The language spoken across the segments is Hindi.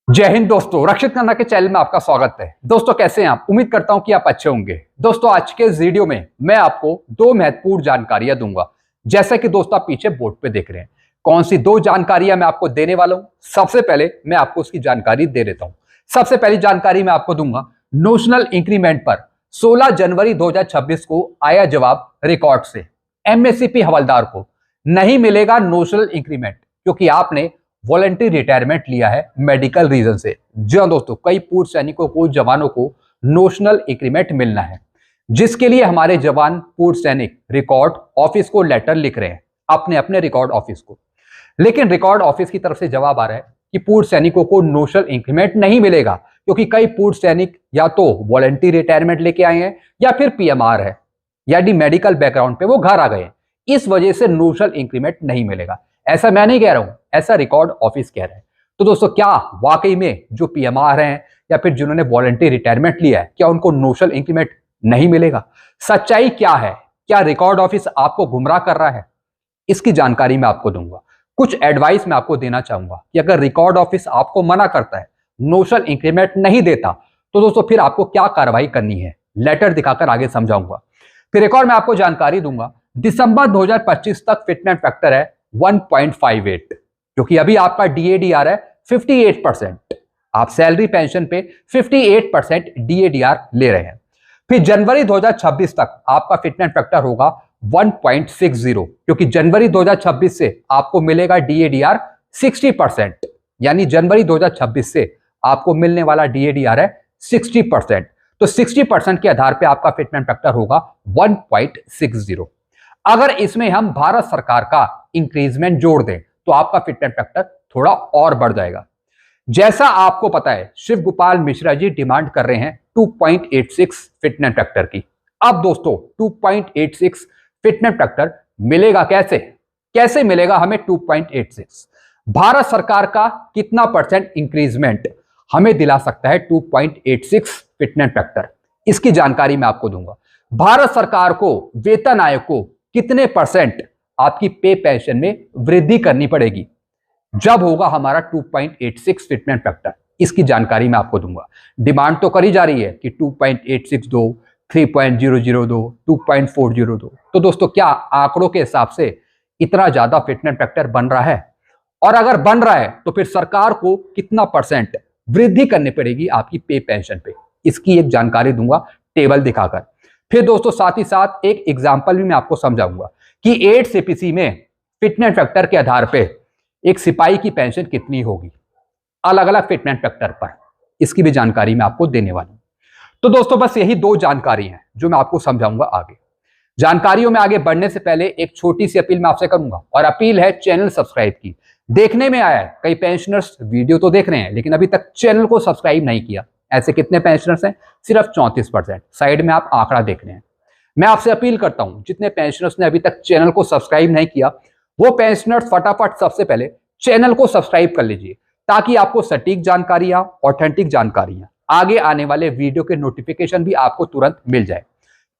जय हिंद दोस्तों, रक्षित खन्ना के चैनल में आपका स्वागत है। दोस्तों कैसे हैं आप? उम्मीद करता हूं कि आप अच्छे होंगे। दोस्तों आज के इस वीडियो में मैं आपको दो महत्वपूर्ण जानकारियां दूंगा। जैसा कि दोस्तों आप पीछे बोर्ड पे देख रहे हैं, कौन सी दो जानकारियां मैं आपको देने वाला हूं। सबसे पहले मैं आपको उसकी जानकारी दे देता हूं। सबसे पहली जानकारी मैं आपको दूंगा नोशनल इंक्रीमेंट पर 16 जनवरी 2026 को आया जवाब रिकॉर्ड से। एमएससीपी हवलदार को नहीं मिलेगा नोशनल इंक्रीमेंट क्योंकि आपने वॉलंटरी रिटायरमेंट लिया है मेडिकल रीजन से। जी हाँ दोस्तों, कई पूर्व सैनिकों को, जवानों को नोशनल इंक्रीमेंट मिलना है, जिसके लिए हमारे जवान पूर्व सैनिक रिकॉर्ड ऑफिस को लेटर लिख रहे हैं, अपने अपने रिकॉर्ड ऑफिस को। लेकिन रिकॉर्ड ऑफिस की तरफ से जवाब आ रहा है कि पूर्व सैनिकों को नोशनल इंक्रीमेंट नहीं मिलेगा क्योंकि कई पूर्व सैनिक या तो वॉलंटरी रिटायरमेंट लेके आए हैं या फिर पीएमआर है, यानी मेडिकल बैकग्राउंड पे वो घर आ गए, इस वजह से नोशनल इंक्रीमेंट नहीं मिलेगा। ऐसा मैं नहीं कह रहा हूं, ऐसा रिकॉर्ड ऑफिस कह रहा है। तो दोस्तों क्या वाकई में जो पीएमआर हैं या फिर जिन्होंने वॉलंटरी रिटायरमेंट लिया है, क्या उनको नोशनल इंक्रीमेंट नहीं मिलेगा? सच्चाई क्या है? क्या रिकॉर्ड ऑफिस आपको गुमराह कर रहा है? इसकी जानकारी मैं आपको दूंगा। कुछ एडवाइस मैं आपको देना चाहूंगा कि अगर रिकॉर्ड ऑफिस आपको मना करता है, नोशनल इंक्रीमेंट नहीं देता, तो दोस्तों फिर आपको क्या कार्रवाई करनी है, लेटर दिखाकर आगे समझाऊंगा। फिर एक और मैं आपको जानकारी दूंगा, दिसंबर 2025 तक फिटनेस फैक्टर है 1.58, क्योंकि अभी आपका डीएडीआर है 58%। आप सैलरी पेंशन पे 58% डीएडीआर ले रहे हैं। फिर जनवरी 2026 तक आपका फिटनेस फैक्टर होगा 1.60, क्योंकि जनवरी 2026 से आपको मिलेगा डीएडीआर 60%, यानी जनवरी 2026 से आपको मिलने वाला डीएडीआर है 60%। तो 60% के आधार पे आपका फिटनेस फैक्टर होगा 1.60। अगर इसमें हम भारत सरकार का इंक्रीजमेंट जोड़ दें तो आपका फिटनेस फैक्टर थोड़ा और बढ़ जाएगा। जैसा आपको पता है, शिव गोपाल मिश्रा जी डिमांड कर रहे हैं 2.86 फिटनेस फैक्टर की। अब दोस्तों 2.86 फिटनेस फैक्टर मिलेगा कैसे? कैसे मिलेगा हमें 2.86? भारत सरकार का कितना परसेंट इंक्रीजमेंट हमें दिला सकता है 2.86 फिटनेस फैक्टर? इसकी जानकारी मैं आपको दूंगा। भारत सरकार को, वेतन आयोग को कितने परसेंट आपकी पे पेंशन में वृद्धि करनी पड़ेगी जब होगा हमारा 2.86 फिटनेस फैक्टर? इसकी जानकारी मैं आपको दूंगा। डिमांड तो करी जा रही है कि 2.86 दो, 3.00 दो, 2.40 दो। तो दोस्तों क्या आंकड़ों के हिसाब से इतना ज्यादा फिटनेस फैक्टर बन रहा है? और अगर बन रहा है तो फिर सरकार को कितना परसेंट वृद्धि करनी पड़ेगी आपकी पे पेंशन पे? इसकी एक जानकारी दूंगा टेबल दिखाकर। फिर दोस्तों साथ ही साथ एक एग्जांपल भी मैं आपको समझाऊंगा कि 8 सीपीसी में फिटनेस फैक्टर के आधार पे एक सिपाही की पेंशन कितनी होगी, अलग अलग फिटनेस फैक्टर पर। इसकी भी जानकारी मैं आपको देने वाला हूं। तो दोस्तों बस यही दो जानकारी हैं जो मैं आपको समझाऊंगा आगे। जानकारियों में आगे बढ़ने से पहले एक छोटी सी अपील मैं आपसे करूंगा, और अपील है चैनल सब्सक्राइब की। देखने में आया है कई पेंशनर्स वीडियो तो देख रहे हैं लेकिन अभी तक चैनल को सब्सक्राइब नहीं किया। ऐसे कितने पेंशनर्स हैं? सिर्फ 34%। साइड में आप आंकड़ा देख रहे हैं। मैं आपसे अपील करता हूं, जितने पेंशनर्स ने अभी तक चैनल को सब्सक्राइब नहीं किया, वो पेंशनर्स फटाफट सबसे पहले चैनल को सब्सक्राइब कर लीजिए, ताकि आपको सटीक जानकारियां, ऑथेंटिक जानकारियां, आगे आने वाले वीडियो के नोटिफिकेशन भी आपको तुरंत मिल जाए।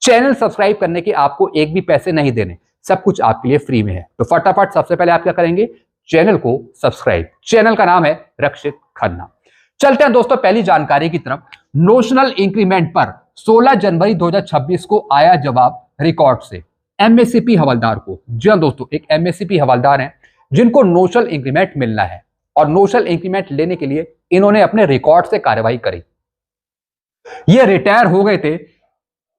चैनल सब्सक्राइब करने के आपको एक भी पैसे नहीं देने, सब कुछ आपके लिए फ्री में है। तो फटाफट सबसे पहले आप क्या करेंगे? चैनल को सब्सक्राइब। चैनल का नाम है रक्षित खन्ना। चलते हैं दोस्तों पहली जानकारी की तरफ। नोशनल इंक्रीमेंट पर 16 जनवरी 2026 को आया जवाब रिकॉर्ड से। एमएससीपी हवलदार को, जी हां दोस्तों, एक एमएससीपी हवलदार हैं जिनको नोशनल इंक्रीमेंट मिलना है, और नोशनल इंक्रीमेंट लेने के लिए इन्होंने अपने रिकॉर्ड से कार्रवाई करी। ये रिटायर हो गए थे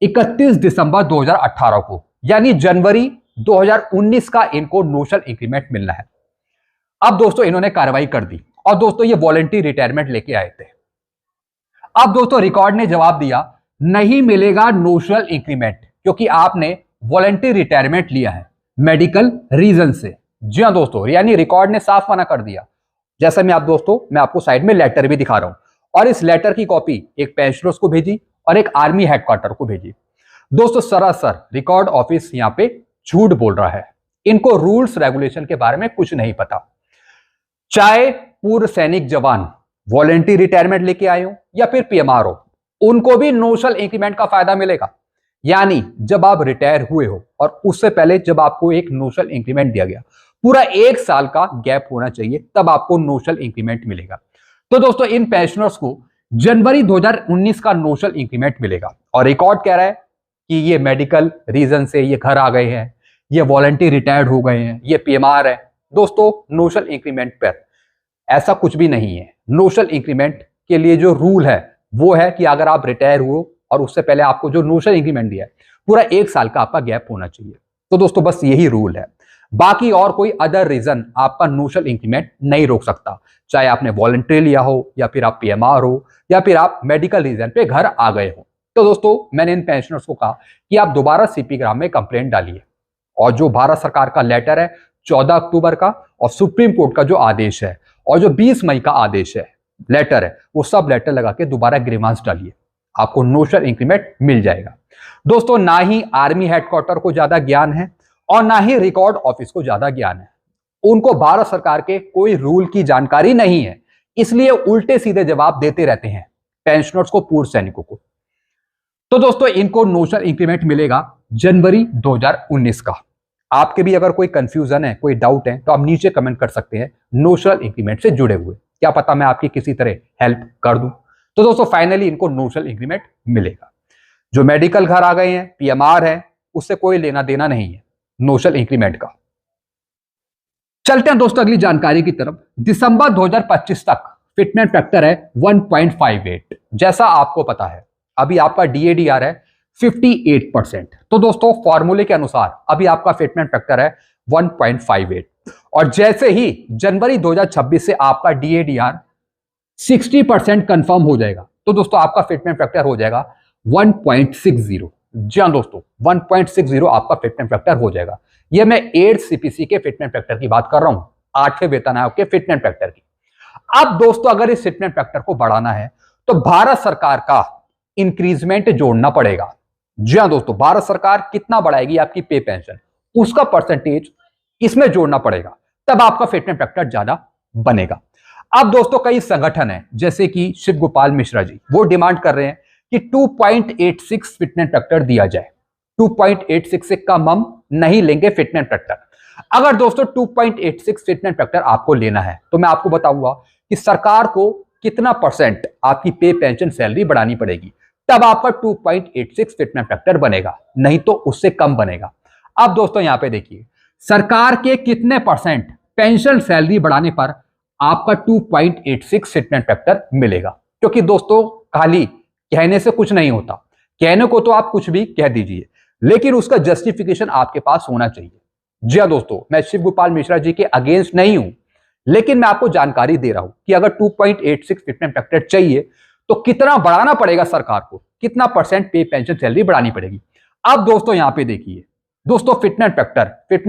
31 दिसंबर 2018 को, यानी जनवरी 2019 का इनको नोशनल इंक्रीमेंट मिलना है। अब दोस्तों इन्होंने कार्रवाई कर दी, और दोस्तों ये वॉलंटरी रिटायरमेंट लेके आए थे। अब दोस्तों रिकॉर्ड ने जवाब दिया नहीं मिलेगा नोशनल इंक्रीमेंट क्योंकि आपने वॉलंटरी रिटायरमेंट लिया है मेडिकल रीजन से। जी हां दोस्तों, यानी रिकॉर्ड ने साफ मना कर दिया। जैसा मैं आपको साइड में लेटर भी दिखा रहा हूं, और इस लेटर की कॉपी एक पेंशनर्स को भेजी और एक आर्मी हेडक्वार्टर को भेजी। दोस्तों सरासर रिकॉर्ड ऑफिस यहां पे झूठ बोल रहा है। इनको रूल्स रेगुलेशन के बारे में कुछ नहीं पता। चाहे पूर्व सैनिक जवान वॉलंटरी रिटायरमेंट लेके आए हो या फिर पीएमआर हो, उनको भी नोशनल इंक्रीमेंट का फायदा मिलेगा। यानी जब आप रिटायर हुए हो और उससे पहले जब आपको एक नोशनल इंक्रीमेंट दिया गया, पूरा 1 साल का गैप होना चाहिए, तब आपको नोशनल इंक्रीमेंट मिलेगा। तो दोस्तों इन पेंशनर्स को जनवरी 2019 का नोशनल इंक्रीमेंट मिलेगा। और रिकॉर्ड कह रहा है कि ये मेडिकल रीजन से ये घर आ गए हैं, ये वॉलंटियर रिटायर्ड हो गए हैं, ये पीएमआर है। दोस्तों नोशनल इंक्रीमेंट पर ऐसा कुछ भी नहीं है। नोशनल इंक्रीमेंट के लिए जो रूल है वो है कि अगर आप रिटायर हुए और उससे पहले आपको जो नोशनल इंक्रीमेंट दिया है पूरा 1 साल का आपका गैप होना चाहिए। तो दोस्तों बस यही रूल है, बाकी और कोई अदर रीजन आपका नोशनल इंक्रीमेंट नहीं रोक सकता। चाहे आपने वॉलंटरी लिया हो, या फिर आप पीएमआर हो, या फिर आप मेडिकल रीजन पे घर आ गए हो। तो दोस्तों मैंने इन पेंशनर्स को कहा कि आप दोबारा सीपी ग्राम में कंप्लेंट डालिए, और जो भारत सरकार का लेटर है 14 अक्टूबर का, और सुप्रीम कोर्ट का जो आदेश है, और जो 20 मई का आदेश है लेटर है, वो सब लेटर लगा के दोबारा ग्रीवांस डालिए, आपको नोशनल इंक्रीमेंट मिल जाएगा। दोस्तों ना ही आर्मी हेडक्वार्टर को ज्यादा ज्ञान है और ना ही रिकॉर्ड ऑफिस को ज्यादा ज्ञान है। उनको भारत सरकार के कोई रूल की जानकारी नहीं है, इसलिए उल्टे सीधे जवाब देते रहते हैं पेंशनर्स को, पूर्व सैनिकों को। तो दोस्तों इनको नोशनल इंक्रीमेंट मिलेगा जनवरी 2019 का। आपके भी अगर कोई कंफ्यूजन है, कोई डाउट है, तो आप नीचे कमेंट कर सकते हैं नोशनल इंक्रीमेंट से जुड़े हुए। क्या पता मैं आपकी किसी तरह हेल्प कर दूं। तो दोस्तों फाइनली इनको नोशनल इंक्रीमेंट मिलेगा। जो मेडिकल घर आ गए हैं, पीएमआर है, उससे कोई लेना देना नहीं है नोशनल इंक्रीमेंट का। चलते हैं दोस्तों अगली जानकारी की तरफ। दिसंबर 2025 तक फिटनेस फैक्टर है 1.58। जैसा आपको पता है अभी आपका डीएडीआर है 58%। तो दोस्तों फॉर्मूले के अनुसार अभी आपका फिटनेस फैक्टर है 1.58, और जैसे ही जनवरी 2026 से आपका डीएडीआर 60% कंफर्म हो जाएगा, तो दोस्तों आपका फिटनेस फैक्टर हो जाएगा 1.60। जी हाँ दोस्तों 1.60 आपका फिटनेस फैक्टर हो जाएगा। ये मैं 8 सीपीसी के फिटनेस फैक्टर की बात कर रहा हूं, 8वें वेतन आयोग के फिटनेस फैक्टर की। अब दोस्तों अगर इस फिटनेस फैक्टर को बढ़ाना है तो भारत सरकार का इंक्रीजमेंट जोड़ना पड़ेगा। जी हाँ दोस्तों, भारत सरकार कितना बढ़ाएगी आपकी पे पेंशन, उसका परसेंटेज इसमें जोड़ना पड़ेगा, तब आपका फिटनेस फैक्टर ज्यादा बनेगा। अब दोस्तों कई संगठन है जैसे कि शिव गोपाल मिश्रा जी, वो डिमांड कर रहे हैं कि 2.86 फिटनेस फैक्टर दिया जाए। 2.86 से कम हम नहीं लेंगे फिटनेस फैक्टर। अगर दोस्तों 2.86 फिटनेस फैक्टर आपको लेना है तो मैं आपको बताऊंगा कि सरकार को कितना परसेंट आपकी पे पेंशन सैलरी बढ़ानी पड़ेगी, तब आपका 2.86 फिटनेस फैक्टर बनेगा, नहीं तो उससे कम बनेगा। अब दोस्तों यहां पे देखिए सरकार के कितने परसेंट पेंशन सैलरी बढ़ाने पर आपका 2.86 फिटनेस फैक्टर मिलेगा। क्योंकि दोस्तों खाली कहने से कुछ नहीं होता, कहने को तो आप कुछ भी कह दीजिए, लेकिन उसका जस्टिफिकेशन आपके पास होना चाहिए। जी हाँ दोस्तों, मैं शिव गोपाल मिश्रा जी के अगेंस्ट नहीं हूं, लेकिन मैं आपको जानकारी दे रहा हूं कि अगर 2.86 फिटनेस फैक्टर चाहिए तो कितना बढ़ाना पड़ेगा सरकार को, कितना परसेंट पे पेंशन सैलरी बढ़ानी पड़ेगी। अब दोस्तों यहां पे देखिए दोस्तों फिटनेस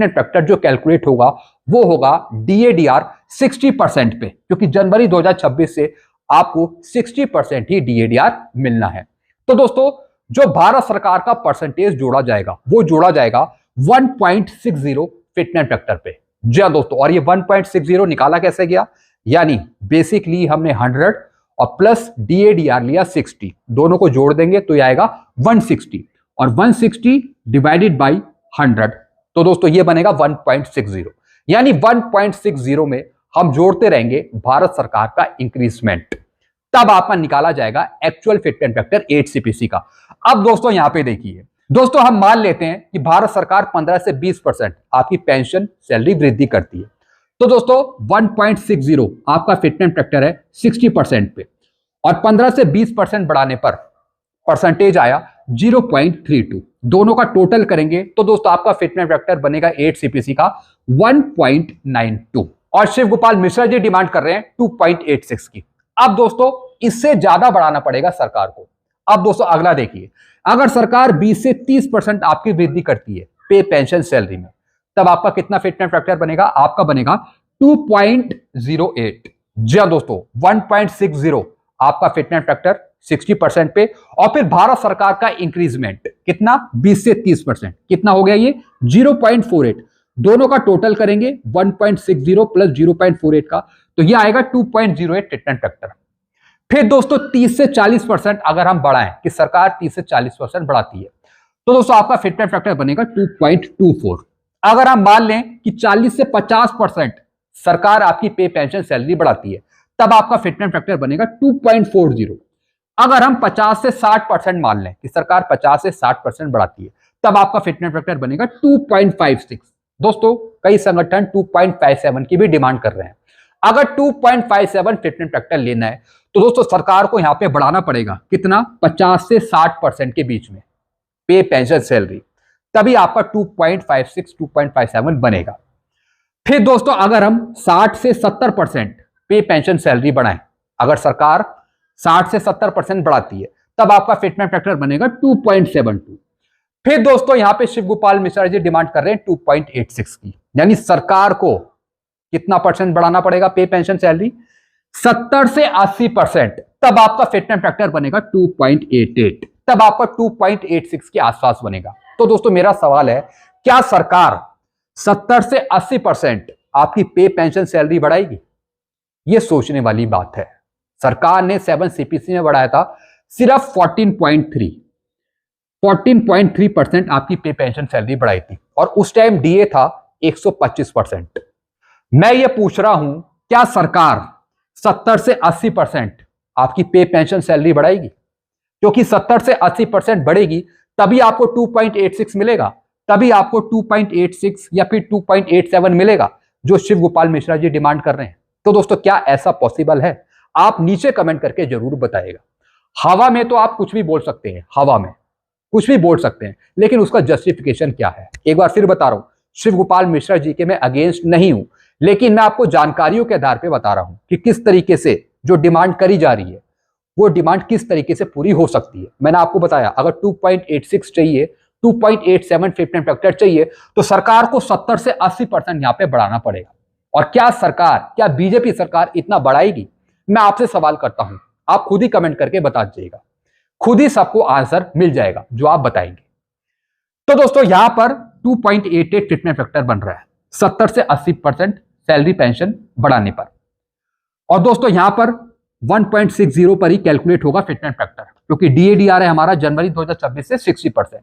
फैक्टर जो कैलकुलेट होगा वो होगा डीएडीआर 60% पे, क्योंकि जनवरी 2026 से आपको 60% ही डीएडीआर मिलना है। तो दोस्तों जो भारत सरकार का परसेंटेज जोड़ा जाएगा वो जोड़ा जाएगा 1.60 फिटनेस फैक्टर पे। जी हाँ दोस्तों, और ये 1.60 निकाला कैसे गया, यानी बेसिकली हमने 100 और प्लस डीएडीआर लिया 60, दोनों को जोड़ देंगे तो ये आएगा 160, और 160 डिवाइडेड बाई 100, तो दोस्तों ये बनेगा 1.60। यानी 1.60 में हम जोड़ते रहेंगे भारत सरकार का इंक्रीजमेंट, तब आपका निकाला जाएगा एक्चुअल फिटनेस फैक्टर 8 सीपीसी का। अब दोस्तों यहां पे देखिए दोस्तों, हम मान लेते हैं कि भारत सरकार 15 से 20% आपकी पेंशन सैलरी वृद्धि करती है, तो दोस्तों 1.60 आपका फिटनेस फैक्टर है 60% पे, और 15 से 20% बढ़ाने पर परसेंटेज आया 0.32, दोनों का टोटल करेंगे तो दोस्तों आपका फिटनेस फैक्टर बनेगा 8 सीपीसी का 1.92, और शिव गोपाल मिश्रा जी डिमांड कर रहे हैं 2.86 की। अब दोस्तों इससे ज्यादा बढ़ाना पड़ेगा सरकार को। अब दोस्तों अगला देखिए, अगर सरकार 20 से 30% आपकी वृद्धि करती है पे पेंशन सैलरी में, तब आपका कितना फिटनेस फैक्टर बनेगा, आपका बनेगा 2.08। जी हाँ दोस्तों 1.60 आपका फिटनेस फैक्टर 60% पे, और फिर भारत सरकार का इंक्रीजमेंट कितना 20 से 30%, कितना हो गया ये 0.48, दोनों का टोटल करेंगे 1.60 प्लस 0.48 का, तो ये आएगा 2.08 फिटनेस फैक्टर। फिर दोस्तों 30 से 40% अगर हम बढ़ाएं कि सरकार 30 से 40% बढ़ाती है, तो दोस्तों आपका फिटनेस फैक्टर बनेगा 2.24। अगर हम मान लें कि 40 से 50% सरकार आपकी पे पेंशन सैलरी बढ़ाती है, तब आपका फिटमेंट फैक्टर बनेगा 2.40। अगर हम 50 से 60% मान लें कि सरकार 50 से 60% बढ़ाती है, तब आपका फिटमेंट फैक्टर बनेगा 2.56। दोस्तों कई संगठन 2.57 की भी डिमांड कर रहे हैं। अगर 2.57 फिटमेंट फैक्टर लेना है तो दोस्तों सरकार को यहां पे बढ़ाना पड़ेगा कितना, 50 से 60% के बीच में पे पेंशन सैलरी, तभी आपका 2.56 2.57 बनेगा। फिर दोस्तों अगर हम 60 से 70% पे पेंशन सैलरी बढ़ाएं, अगर सरकार 60 से 70% बढ़ाती है तब आपका फिटमेंट फैक्टर बनेगा 2.72। फिर दोस्तों यहां पे शिव गोपाल मिश्रा जी डिमांड कर रहे हैं 2.86 की, यानी सरकार को कितना परसेंट बढ़ाना पड़ेगा पे पेंशन सैलरी, 70 से 80%, तब आपका फिटमेंट फैक्टर बनेगा 2.88, तब आपका 2.86 के आसपास बनेगा। तो दोस्तों मेरा सवाल है, क्या सरकार 70 से 80% आपकी पे पेंशन सैलरी बढ़ाएगी? यह सोचने वाली बात है। सरकार ने 7 सीपीसी में बढ़ाया था सिर्फ 14.3% आपकी पे पेंशन सैलरी बढ़ाई थी, और उस टाइम डीए था 125%। मैं ये पूछ रहा हूं, क्या सरकार 70 से 80% आपकी पे पेंशन सैलरी बढ़ाएगी? क्योंकि 70 से 80% बढ़ेगी तभी आपको 2.86 मिलेगा, तभी आपको 2.86 या फिर 2.87 मिलेगा जो शिव गोपाल मिश्रा जी डिमांड कर रहे हैं। तो दोस्तों क्या ऐसा पॉसिबल है? आप नीचे कमेंट करके जरूर बताइएगा। हवा में तो आप कुछ भी बोल सकते हैं, हवा में कुछ भी बोल सकते हैं, लेकिन उसका जस्टिफिकेशन क्या है? एक बार फिर बता रहा हूं, शिव गोपाल मिश्रा जी के मैं अगेंस्ट नहीं हूं, लेकिन मैं आपको जानकारियों के आधार पर बता रहा हूं कि किस तरीके से जो डिमांड करी जा रही है वो डिमांड किस तरीके से पूरी हो सकती है। मैंने आपको बताया अगर 2.86 चाहिए, 2.87 फिटमेंट फैक्टर चाहिए, तो सरकार को 70 से 80% यहां पे बढ़ाना पड़ेगा। और क्या सरकार, क्या बीजेपी सरकार इतना बढ़ाएगी? मैं आपसे सवाल करता हूं, आप खुद ही कमेंट करके बता दीजिएगा, खुद ही सबको आंसर मिल जाएगा जो आप बताएंगे। तो दोस्तों यहां पर 2.88 फिटमेंट फैक्टर बन रहा है 70 से 80% सैलरी पेंशन बढ़ाने पर, और दोस्तों यहां पर 1.60 पर ही कैलकुलेट होगा फिटमेंट फैक्टर, क्योंकि डीएडीआर है हमारा जनवरी 2026 से 60%।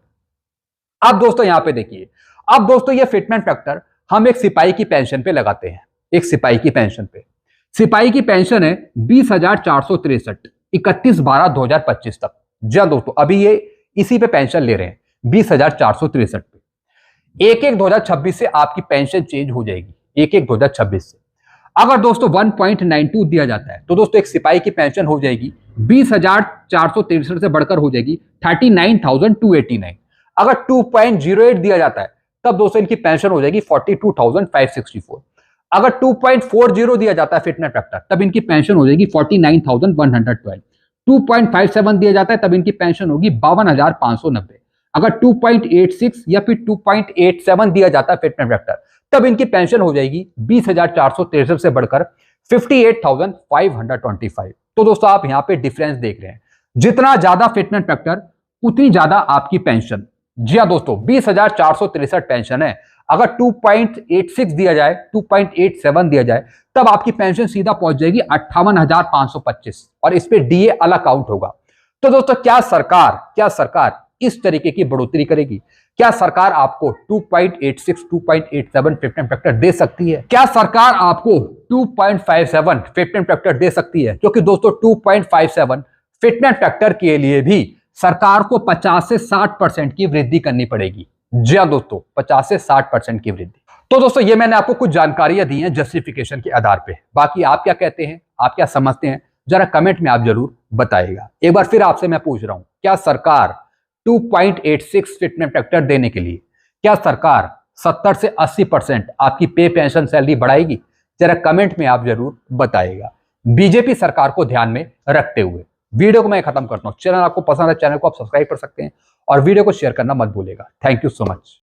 अब दोस्तों यहां पे देखिए, अब दोस्तों ये फिटमेंट फैक्टर हम एक सिपाही की पेंशन पे लगाते हैं, एक सिपाही की पेंशन पे। सिपाही की पेंशन है 20,463, 31/12/2025 तक। जी हाँ दोस्तों, अभी ये इसी पे पेंशन ले रहे हैं 20,463 पे। 1/1/2026 से आपकी पेंशन चेंज हो जाएगी, 1/1/2026 से। अगर दोस्तों 1.92 दिया जाता है तो दोस्तों एक सिपाही की पेंशन हो जाएगी 20,463 से बढ़कर हो जाएगी 39,289। अगर 2.08 दिया जाता है तब दोस्तों इनकी पेंशन हो जाएगी 42,564। अगर 2.40 दिया जाता है फिटमेंट फैक्टर तब इनकी पेंशन हो जाएगी 49,112। 2.57 दिया जाता है तब इनकी पेंशन होगी 52,590। अगर 2.86 या फिर 2.87 दिया जाता है फिटमेंट फैक्टर तब इनकी पेंशन हो जाएगी 20,463 से बढ़कर 58,525। तो दोस्तों आप यहां पे डिफरेंस देख रहे हैं, जितना ज्यादा फिटमेंट फैक्टर उतनी ज्यादा आपकी पेंशन। जी हां दोस्तों, 20,463 पेंशन है, अगर 2.86 दिया जाए, 2.87 दिया जाए तब आपकी पेंशन सीधा पहुंच जाएगी 58,525, और इस पे डीए अलग काउंट होगा। तो दोस्तों क्या सरकार इस तरीके की बढ़ोतरी करेगी? क्या सरकार आपको 2.86 2.87 फिटमेंट फैक्टर दे सकती है? क्या सरकार आपको 2.57 फिटमेंट फैक्टर दे सकती है? क्योंकि दोस्तों 2.57 फिटमेंट फैक्टर के लिए भी सरकार को 50 से 60% की वृद्धि करनी पड़ेगी। जी हां दोस्तों, 50 से 60% की वृद्धि। तो दोस्तों ये मैंने आपको कुछ जानकारियां दी हैं जस्टिफिकेशन के आधार पे। बाकी आप क्या कहते हैं, आप क्या समझते हैं, जरा कमेंट में आप जरूर बताइएगा। एक बार फिर आपसे मैं पूछ रहा हूं, क्या सरकार 2.86 फिटमेंट फैक्टर देने के लिए क्या सरकार 70 से 80% आपकी पे पेंशन सैलरी बढ़ाएगी? जरा कमेंट में आप जरूर बताइएगा, बीजेपी सरकार को ध्यान में रखते हुए। वीडियो को मैं खत्म करता हूं। चैनल आपको पसंद है, चैनल को आप सब्सक्राइब कर सकते हैं और वीडियो को शेयर करना मत भूलिएगा। Thank you so much.